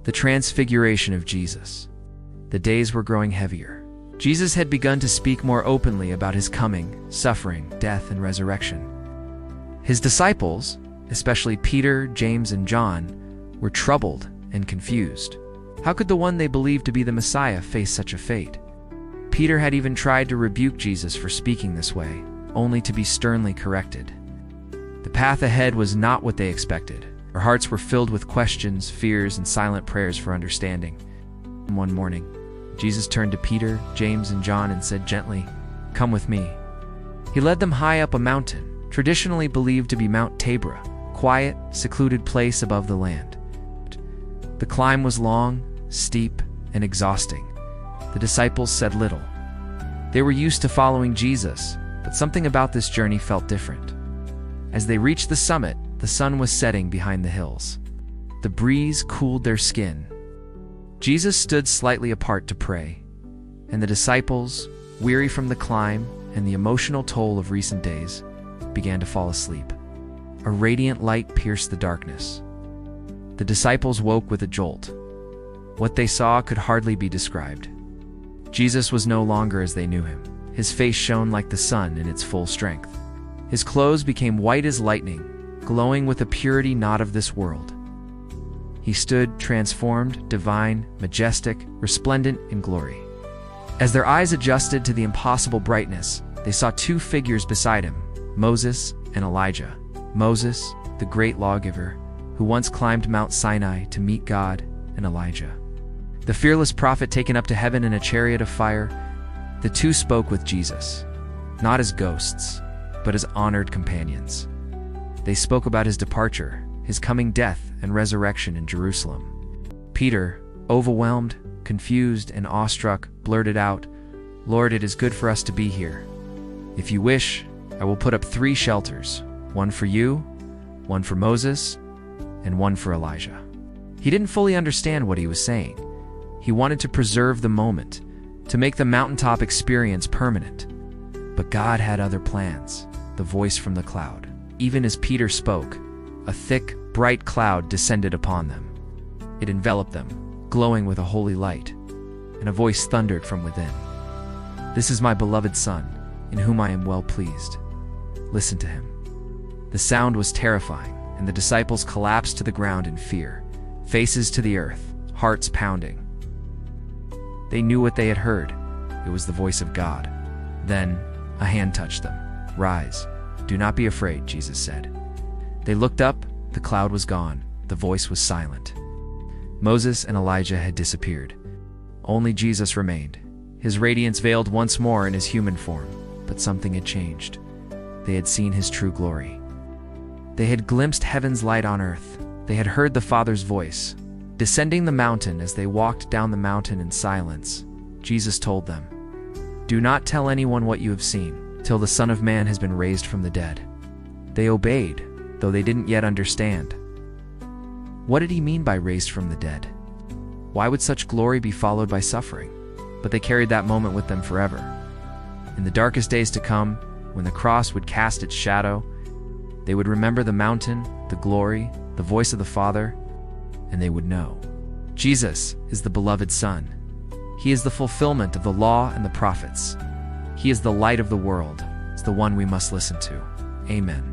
The Transfiguration of Jesus. The days were growing heavier. Jesus had begun to speak more openly about his coming, suffering, death, and resurrection. His disciples, especially Peter, James, and John, were troubled and confused. How could the one they believed to be the Messiah face such a fate? Peter had even tried to rebuke Jesus for speaking this way, only to be sternly corrected. The path ahead was not what they expected. Their hearts were filled with questions, fears, and silent prayers for understanding. One morning, Jesus turned to Peter, James, and John and said gently, "Come with me." He led them high up a mountain, traditionally believed to be Mount Tabor, a quiet, secluded place above the land. The climb was long, steep, and exhausting. The disciples said little. They were used to following Jesus, but something about this journey felt different. As they reached the summit, the sun was setting behind the hills. The breeze cooled their skin. Jesus stood slightly apart to pray, and the disciples, weary from the climb and the emotional toll of recent days, began to fall asleep. A radiant light pierced the darkness. The disciples woke with a jolt. What they saw could hardly be described. Jesus was no longer as they knew him. His face shone like the sun in its full strength. His clothes became white as lightning, glowing with a purity not of this world. He stood transformed, divine, majestic, resplendent in glory. As their eyes adjusted to the impossible brightness, they saw two figures beside him, Moses and Elijah. Moses, the great lawgiver, who once climbed Mount Sinai to meet God, and Elijah, the fearless prophet taken up to heaven in a chariot of fire. The two spoke with Jesus, not as ghosts, but as honored companions. They spoke about his departure, his coming death and resurrection in Jerusalem. Peter, overwhelmed, confused, and awestruck, blurted out, "Lord, it is good for us to be here. If you wish, I will put up 3 shelters, one for you, one for Moses, and one for Elijah." He didn't fully understand what he was saying. He wanted to preserve the moment, to make the mountaintop experience permanent. But God had other plans. The voice from the cloud. Even as Peter spoke, a thick, bright cloud descended upon them. It enveloped them, glowing with a holy light, and a voice thundered from within. "This is my beloved Son, in whom I am well pleased. Listen to him." The sound was terrifying, and the disciples collapsed to the ground in fear, faces to the earth, hearts pounding. They knew what they had heard. It was the voice of God. Then, a hand touched them. "Rise. Do not be afraid," Jesus said. They looked up. The cloud was gone. The voice was silent. Moses and Elijah had disappeared. Only Jesus remained. His radiance veiled once more in his human form, but something had changed. They had seen his true glory. They had glimpsed heaven's light on earth. They had heard the Father's voice. Descending the mountain, as they walked down the mountain in silence, Jesus told them, "Do not tell anyone what you have seen, till the Son of Man has been raised from the dead." They obeyed, though they didn't yet understand. What did he mean by raised from the dead? Why would such glory be followed by suffering? But they carried that moment with them forever. In the darkest days to come, when the cross would cast its shadow, they would remember the mountain, the glory, the voice of the Father, and they would know. Jesus is the beloved Son. He is the fulfillment of the law and the prophets. He is the light of the world. It's the one we must listen to. Amen.